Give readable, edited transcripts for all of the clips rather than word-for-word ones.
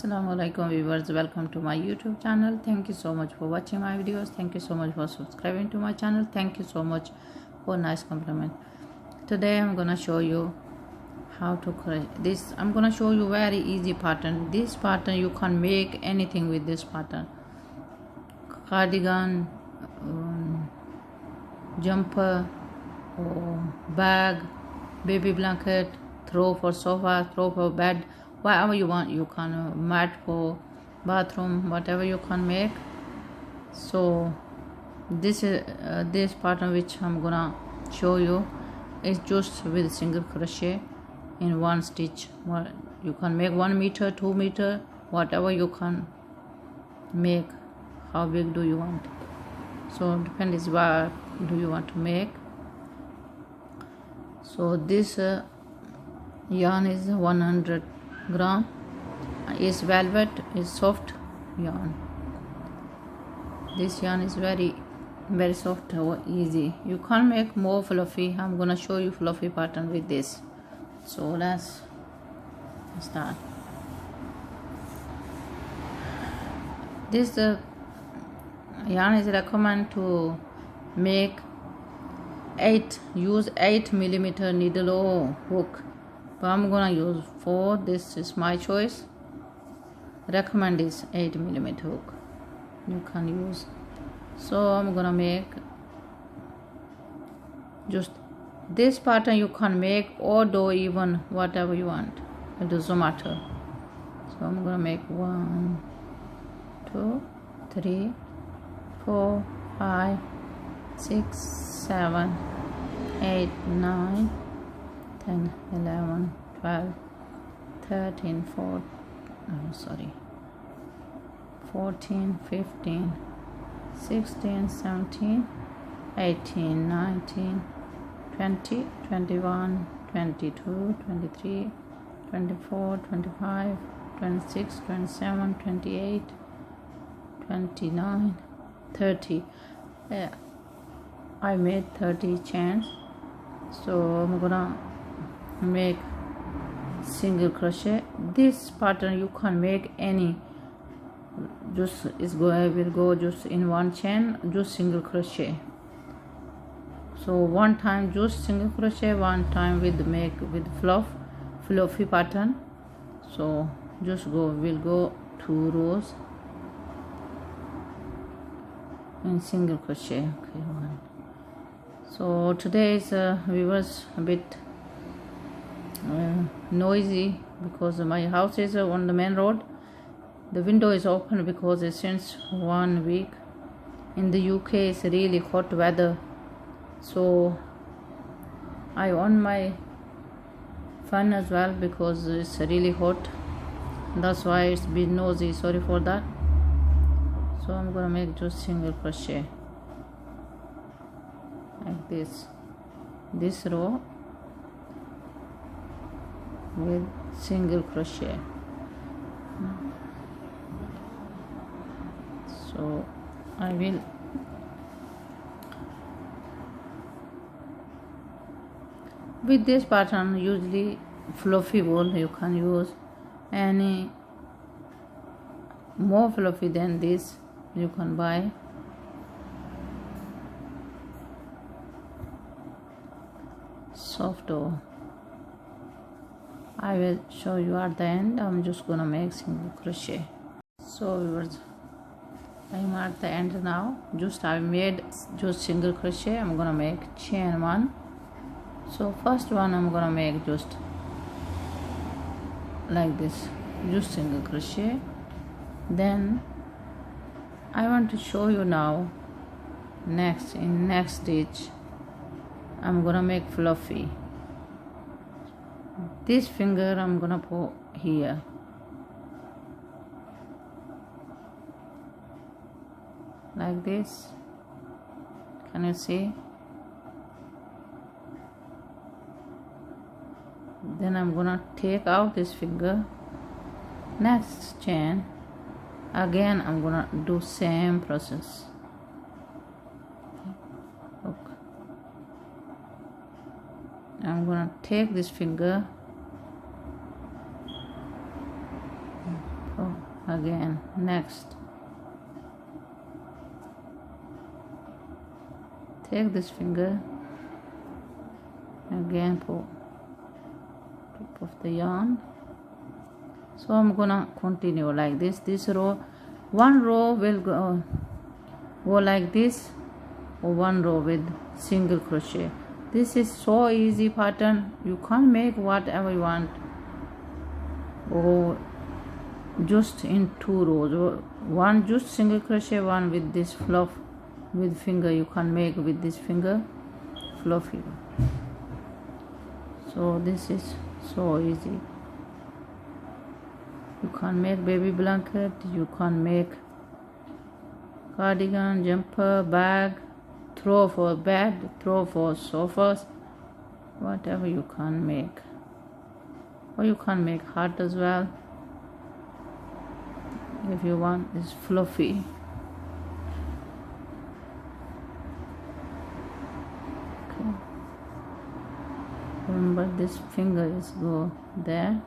Assalamu alaikum viewers, welcome to my YouTube channel. Thank you so much for watching my videos. Thank you so much for subscribing to my channel. Thank you so much for nice compliment. Today I'm gonna show you how to crochet this. I'm gonna show you very easy pattern. This pattern you can make anything with this pattern. Cardigan, jumper, bag, baby blanket, throw for sofa, throw for bed, whatever you want. You can mat for bathroom, whatever you can make. So this is this pattern which I'm gonna show you is just with single crochet in one stitch. You can make 1 meter, 2 meter, whatever you can make. How big do you want? So depends what do you want to make. So this yarn is 100 gram. Is velvet, is soft yarn. This yarn is very soft or easy. You can make more fluffy. I'm gonna show you fluffy pattern with this. So let's start. This yarn is recommend to make use 8 millimeter needle or hook, but I'm gonna use 4. This is my choice. Recommend is 8 millimeter hook you can use. So I'm gonna make just this pattern. You can make or do even whatever you want, it doesn't matter. So I'm gonna make 1 2 3 4 5 6 7 8 9 10 11 12 13 14 15 16 17 18 19 20 21 22 23 24 25 26 27 28 29 30. I made 30 chains. So I'm gonna make single crochet. This pattern you can make any, just will go just in one chain, just single crochet. So one time just single crochet, one time with fluffy pattern. So just will go 2 rows in single crochet. Okay, 1. So today's viewers a bit noisy because my house is on the main road. The window is open because since 1 week in the UK it's really hot weather. So I on my fan as well because it's really hot. That's why it's bit noisy. Sorry for that. So I'm gonna make just single crochet like this row with single crochet. So I will with this pattern, usually fluffy wool, you can use any more fluffy than this you can buy. Soft wool. I will show you at the end. I'm just gonna make single crochet. So viewers, I'm at the end now. I made just single crochet. I'm gonna make chain 1. So first one I'm gonna make just like this, just single crochet. Then I want to show you now next stitch I'm gonna make fluffy. This finger I'm gonna put here, like this. Can you see? Then I'm gonna take out this finger. Next chain again I'm gonna do same process. Look, I'm gonna take this finger, again. Next, take this finger again, pull tip of the yarn. So I'm gonna continue like this. This row, one row will go like this, or one row with single crochet. This is so easy pattern. You can make whatever you want, or just in two rows, one just single crochet, one with this fluff with finger. You can make with this finger fluffy. So this is so easy. You can make baby blanket, you can make cardigan, jumper, bag, throw for bed, throw for sofas, whatever you can make. Or you can make heart as well if you want. It's fluffy. Okay. Remember, this finger is go there.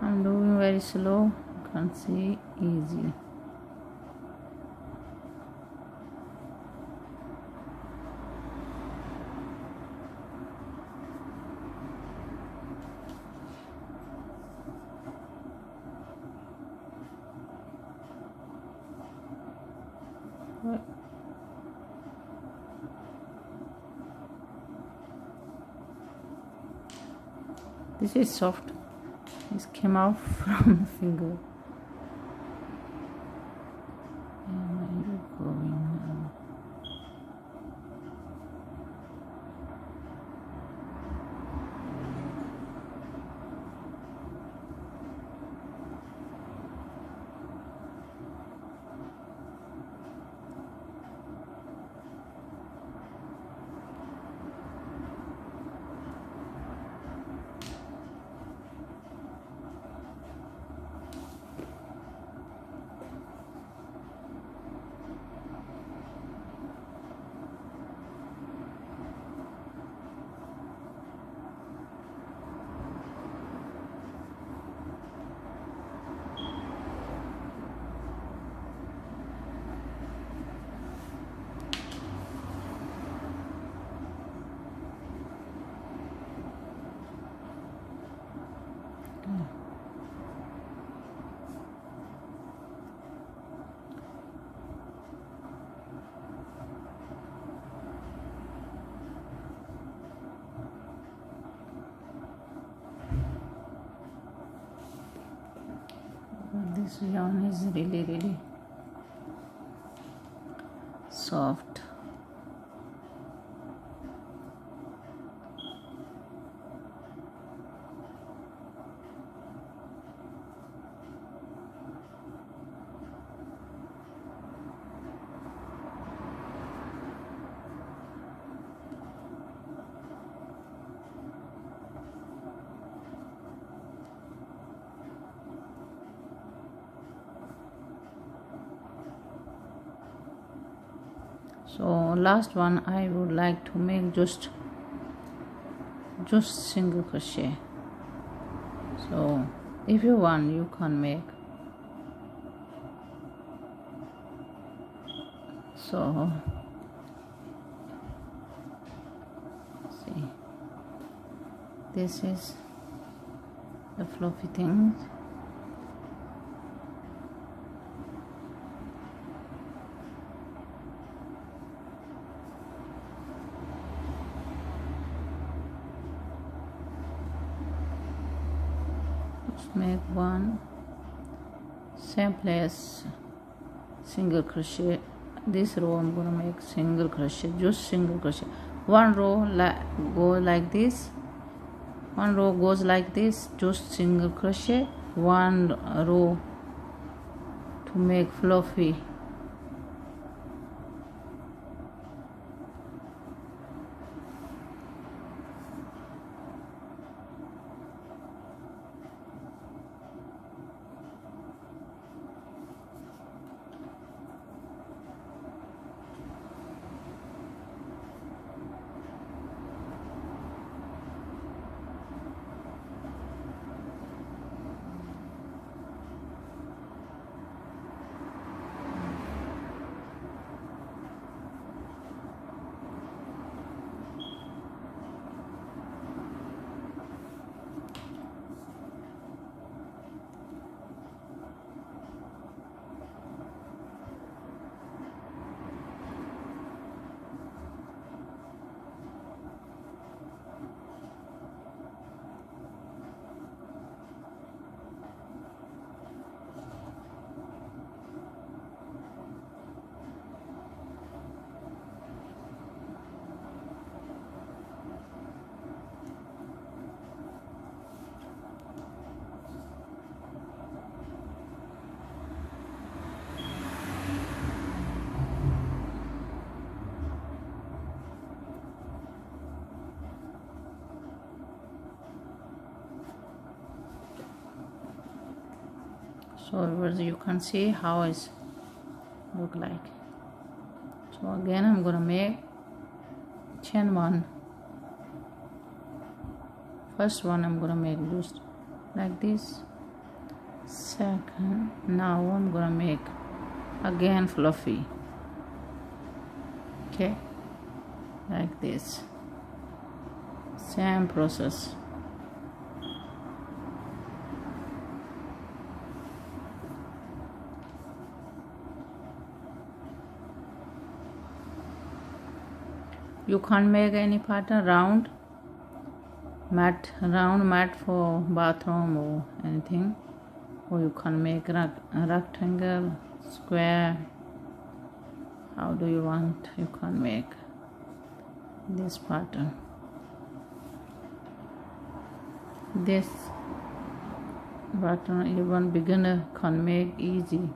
I'm doing very slow, you can see easy. This is soft. This came out from the finger. And where are you going now? This yarn is really soft. So last one I would like to make just single crochet. So if you want, you can make. So see, this is the fluffy things. Make one, same place, single crochet. This row I'm gonna make single crochet, just single crochet. One row go like this, one row goes like this, just single crochet. One row to make fluffy. So you can see how it's look like. So again I'm gonna make chain one. First one I'm gonna make just like this. Second, now I'm gonna make again fluffy. Okay, like this. Same process. You can't make any pattern round mat for bathroom or anything, or you can make a rectangle, square. How do you want? You can make this pattern. This pattern even beginner can make easy.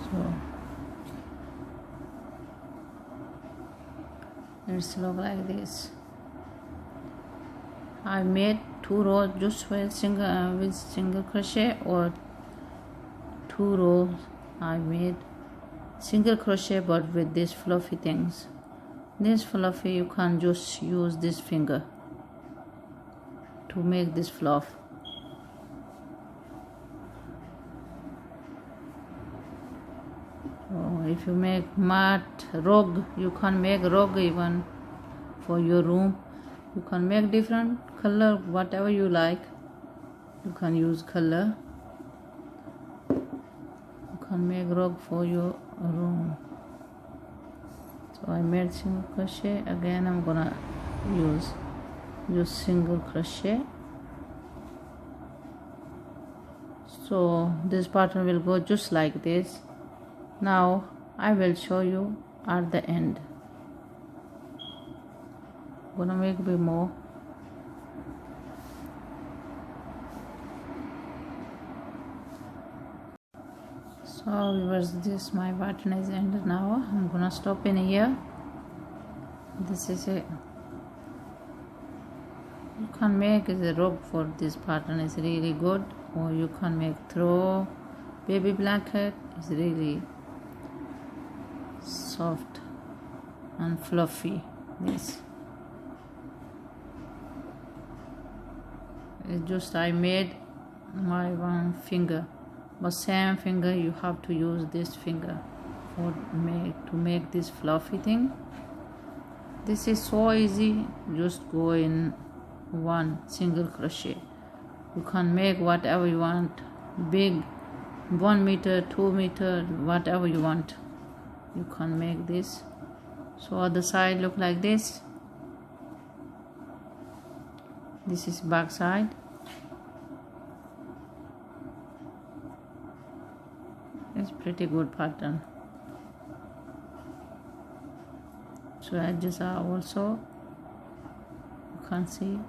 So it's look like this. I made 2 rows just with single crochet, or 2 rows I made single crochet but with these fluffy things. This fluffy you can just use this finger to make this fluff. So if you make mat rug, you can make rug even for your room. You can make different color, whatever you like. You can use color. You can make rug for your room. So I made single crochet. Again I'm gonna use single crochet. So this pattern will go just like this. Now I will show you at the end. I'm gonna make a bit more. So viewers, this my pattern is ended now. I'm gonna stop in here. This is it. You can make a rug for this pattern, is really good, or you can make throw baby blanket. It's really soft and fluffy. This it's just I made my one finger, but same finger you have to use this finger to make this fluffy thing. This is so easy. Just go in one single crochet. You can make whatever you want, big, 1 meter, 2 meter, whatever you want. You can make this. So other side look like this. This is back side. It's pretty good pattern. So edges are also can see.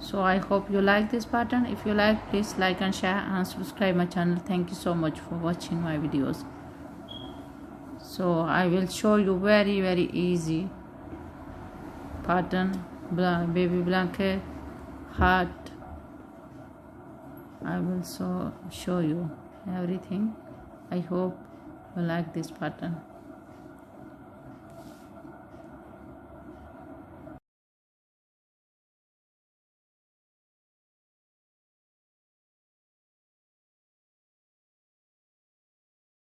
So I hope you like this pattern. If you like, please like and share and subscribe my channel. Thank you so much for watching my videos. So I will show you very easy pattern, baby blanket, heart. I will show you everything. I hope you like this pattern.